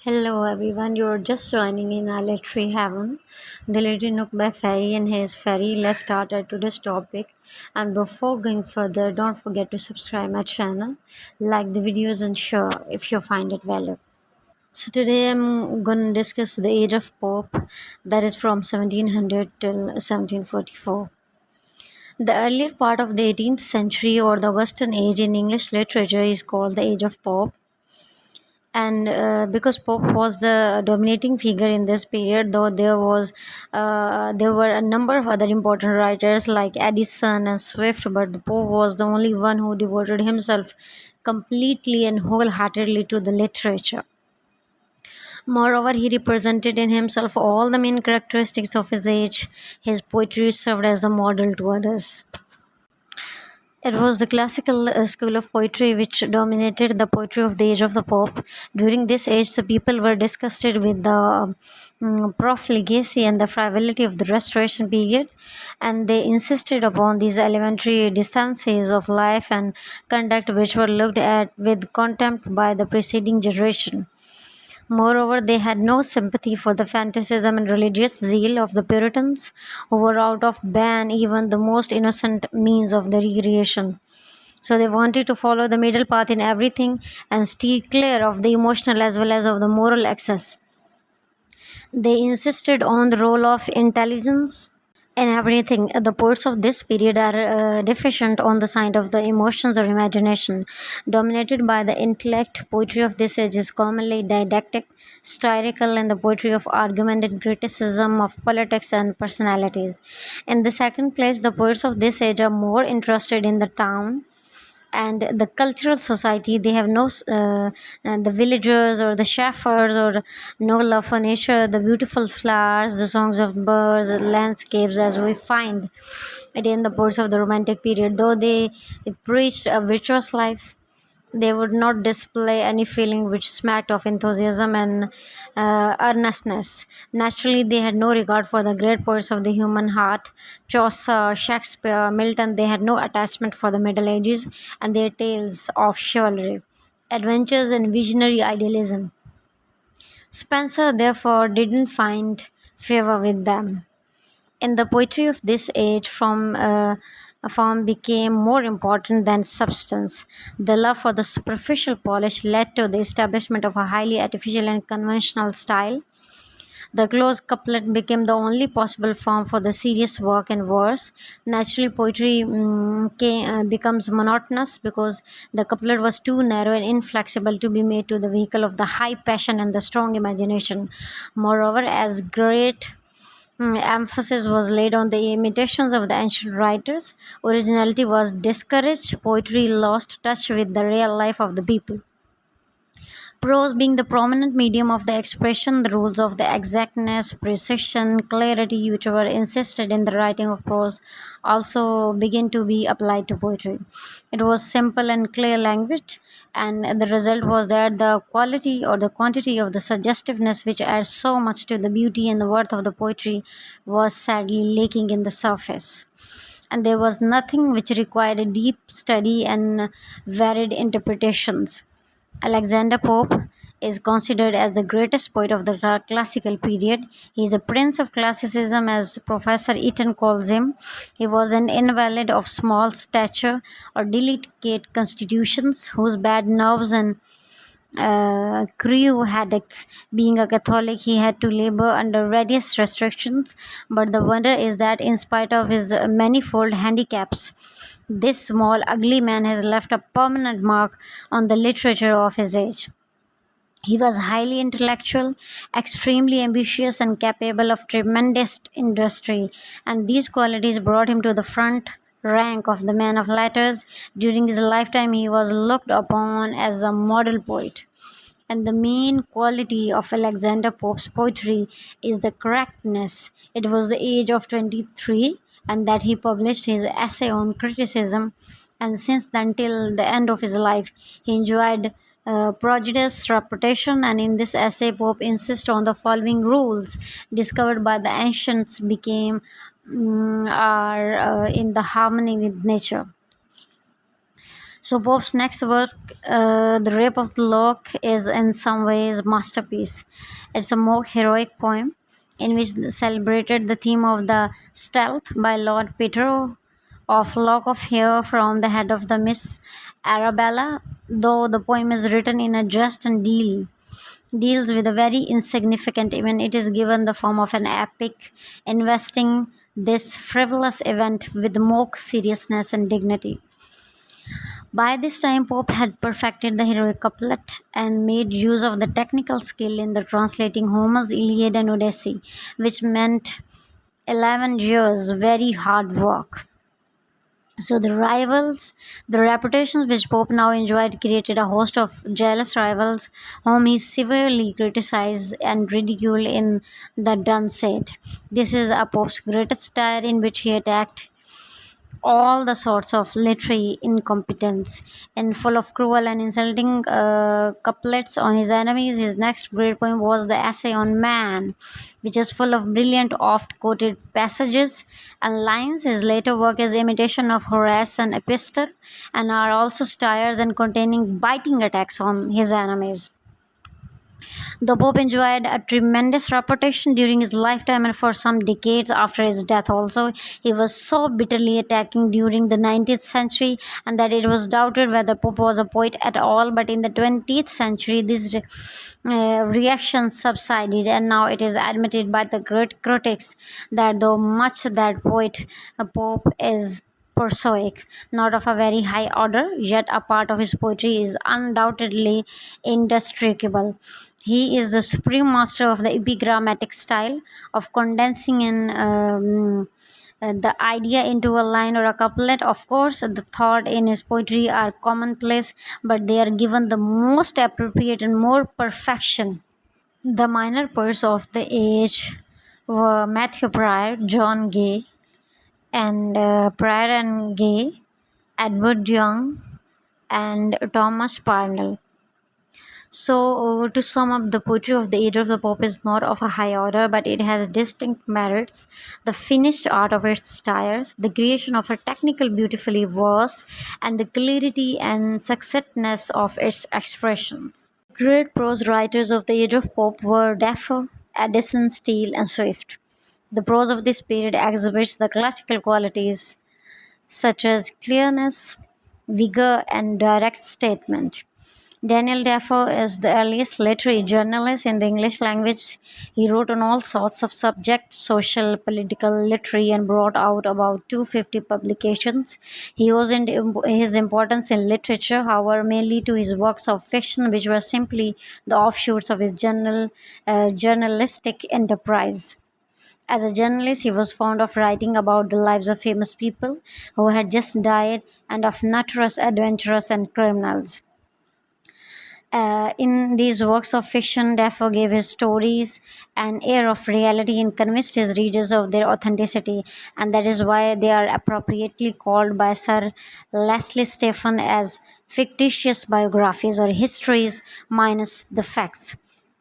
Hello everyone, you're just joining in our literary heaven, the Little Nook by Ferry and his Ferry. Let's start at today's topic. And before going further, don't forget to subscribe my channel, like the videos, and share if you find it valuable. So today I'm gonna discuss the age of Pope, that is from 1700 till 1744. The earlier part of the 18th century or the Augustan age in English literature is called the age of Pope, and because Pope was the dominating figure in this period, though there were a number of other important writers like Edison and Swift, but the Pope was the only one who devoted himself completely and wholeheartedly to the literature. Moreover, he represented in himself all the main characteristics of his age. His poetry served as a model to others. It was the classical school of poetry which dominated the poetry of the age of the Pope. During this age, the people were disgusted with the profligacy and the frivolity of the Restoration period, and they insisted upon these elementary decencies of life and conduct which were looked at with contempt by the preceding generation. Moreover, they had no sympathy for the fanaticism and religious zeal of the Puritans, who were out of ban even the most innocent means of the recreation. So they wanted to follow the middle path in everything and steer clear of the emotional as well as of the moral excess. They insisted on the role of intelligence in everything. The poets of this period are deficient on the side of the emotions or imagination. Dominated by the intellect, poetry of this age is commonly didactic, satirical, and the poetry of argument and criticism of politics and personalities. In the second place, the poets of this age are more interested in the town and the cultural society. They have no the villagers or the shepherds or no love for nature, the beautiful flowers, the songs of birds, the landscapes as we find it in the poets of the romantic period. Though they preached a virtuous life, they would not display any feeling which smacked of enthusiasm and earnestness. Naturally, they had no regard for the great poets of the human heart, Chaucer, Shakespeare, Milton. They had no attachment for the Middle Ages and their tales of chivalry, adventures, and visionary idealism. Spenser, therefore, didn't find favor with them. In the poetry of this age, a form became more important than substance. The love for the superficial polish led to the establishment of a highly artificial and conventional style. The close couplet became the only possible form for the serious work in verse. Naturally, poetry becomes monotonous because the couplet was too narrow and inflexible to be made to the vehicle of the high passion and the strong imagination. Moreover, as great emphasis was laid on the imitations of the ancient writers, originality was discouraged, poetry lost touch with the real life of the people. Prose being the prominent medium of the expression, the rules of the exactness, precision, clarity which were insisted in the writing of prose also began to be applied to poetry. It was simple and clear language, and the result was that the quality or the quantity of the suggestiveness which adds so much to the beauty and the worth of the poetry was sadly lacking in the surface. And there was nothing which required a deep study and varied interpretations. Alexander Pope is considered as the greatest poet of the classical period. He is a prince of classicism, as Professor Eaton calls him. He was an invalid of small stature or delicate constitutions, whose bad nerves and crew headaches. Being a Catholic, he had to labor under various restrictions, but the wonder is that, in spite of his manifold handicaps, this small, ugly man has left a permanent mark on the literature of his age. He was highly intellectual, extremely ambitious, and capable of tremendous industry, and these qualities brought him to the front rank of the men of letters. During his lifetime, he was looked upon as a model poet. And the main quality of Alexander Pope's poetry is the correctness. It was the age of 23, and that he published his essay on criticism, and since then till the end of his life, he enjoyed prodigious reputation. And in this essay, Pope insists on the following rules discovered by the ancients became are in the harmony with nature. So Pope's next work, The Rape of the Lock, is in some ways a masterpiece. It's a more heroic poem in which celebrated the theme of the stealth by Lord Peter of lock of hair from the head of the Miss Arabella, though the poem is written in a just and deals with a very insignificant event. It is given the form of an epic, investing this frivolous event with more seriousness and dignity. By this time, Pope had perfected the heroic couplet and made use of the technical skill in the translating Homer's Iliad and Odyssey, which meant 11 years very hard work. So the reputations which Pope now enjoyed created a host of jealous rivals whom he severely criticized and ridiculed in the Dunsade. This is a Pope's greatest style in which he attacked all the sorts of literary incompetence and full of cruel and insulting couplets on his enemies. His next great poem was the Essay on Man, which is full of brilliant, oft quoted passages and lines. His later work is imitation of Horace and Epistle and are also styles and containing biting attacks on his enemies. The Pope enjoyed a tremendous reputation during his lifetime and for some decades after his death also. He was so bitterly attacking during the 19th century and that it was doubted whether Pope was a poet at all. But in the 20th century, this reaction subsided and now it is admitted by the great critics that though much that Pope is prosaic, not of a very high order, yet a part of his poetry is undoubtedly indestructible. He is the supreme master of the epigrammatic style of condensing the idea into a line or a couplet. Of course, the thought in his poetry are commonplace, but they are given the most appropriate and more perfection. The minor poets of the age were Matthew Prior, John Gay, and Prior and Gay, Edward Young, and Thomas Parnell. So, to sum up, the poetry of the age of the Pope is not of a high order, but it has distinct merits. The finished art of its styles, the creation of a technical beautifully verse, and the clarity and succinctness of its expressions. Great prose writers of the age of Pope were Defoe, Addison, Steele, and Swift. The prose of this period exhibits the classical qualities such as clearness, vigor, and direct statement. Daniel Defoe is the earliest literary journalist in the English language. He wrote on all sorts of subjects, social, political, literary, and brought out about 250 publications. He owes his importance in literature, however, mainly to his works of fiction, which were simply the offshoots of his journalistic enterprise. As a journalist, he was fond of writing about the lives of famous people who had just died and of notorious adventurers and criminals. In these works of fiction, Defoe gave his stories an air of reality and convinced his readers of their authenticity, and that is why they are appropriately called by Sir Leslie Stephen as fictitious biographies or histories minus the facts.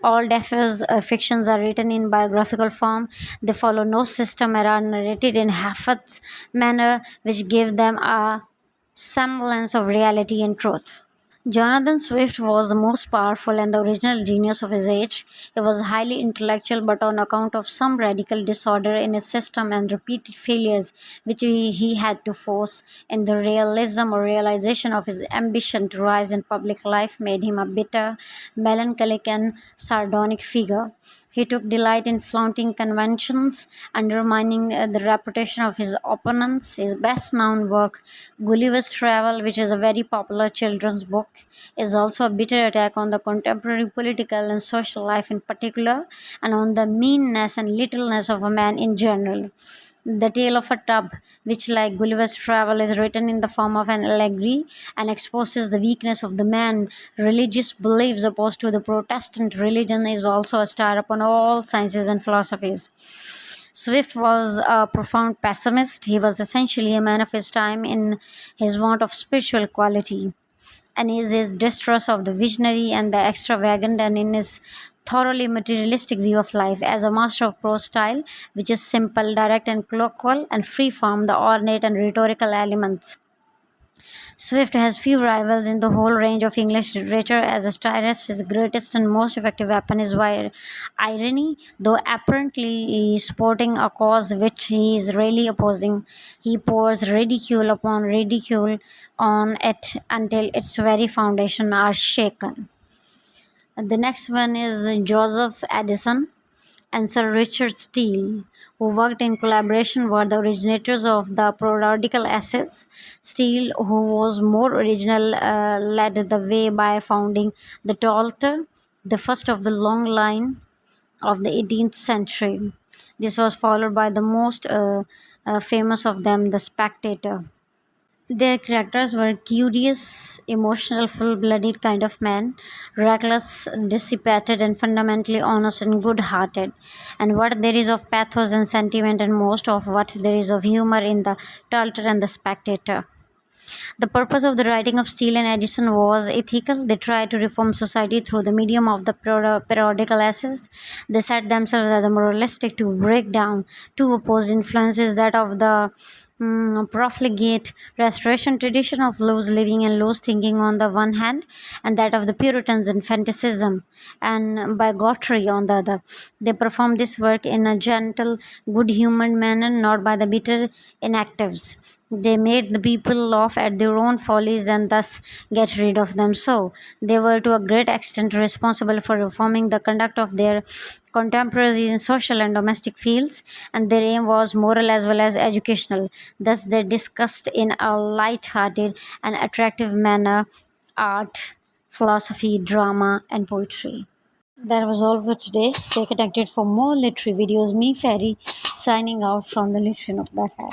All Defoe's fictions are written in biographical form. They follow no system and are narrated in Hafod's manner, which give them a semblance of reality and truth. Jonathan Swift was the most powerful and the original genius of his age. He was highly intellectual, but on account of some radical disorder in his system and repeated failures, which he had to force in the realism or realization of his ambition to rise in public life, made him a bitter, melancholic, and sardonic figure. He took delight in flaunting conventions, undermining the reputation of his opponents. His best known work, Gulliver's Travel, which is a very popular children's book, is also a bitter attack on the contemporary political and social life in particular, and on the meanness and littleness of a man in general. The Tale of a Tub, which, like Gulliver's Travel, is written in the form of an allegory and exposes the weakness of the man, religious beliefs opposed to the Protestant religion, is also a star upon all sciences and philosophies. Swift was a profound pessimist. He was essentially a man of his time in his want of spiritual quality and is his distrust of the visionary and the extravagant, and in his thoroughly materialistic view of life. As a master of prose style, which is simple, direct, and colloquial, and free from the ornate and rhetorical elements. Swift has few rivals in the whole range of English literature, as a stylist his greatest and most effective weapon is irony, though apparently sporting a cause which he is really opposing. He pours ridicule upon ridicule on it until its very foundation are shaken. The next one is Joseph Addison and Sir Richard Steele, who worked in collaboration, were the originators of the periodical essays. Steele, who was more original, led the way by founding the Talter, the first of the long line of the 18th century. This was followed by the most famous of them, the Spectator. Their characters were curious, emotional, full blooded kind of men, reckless, dissipated, and fundamentally honest and good hearted. And what there is of pathos and sentiment, and most of what there is of humor in the Talter and the Spectator. The purpose of the writing of Steele and Addison was ethical. They tried to reform society through the medium of the periodical essays. They set themselves as a moralistic to break down two opposed influences, that of the profligate restoration tradition of loose living and loose thinking on the one hand, and that of the Puritans and fanaticism and bigotry on the other. They performed this work in a gentle, good-humored manner, not by the bitter inactives. They made the people laugh at their own follies and thus get rid of them. So, they were to a great extent responsible for reforming the conduct of their contemporaries in social and domestic fields, and their aim was moral as well as educational. Thus, they discussed in a light-hearted and attractive manner art, philosophy, drama, and poetry. That was all for today. Stay connected for more literary videos. Me, Fairy, signing out from the Literary Nook by Fairy.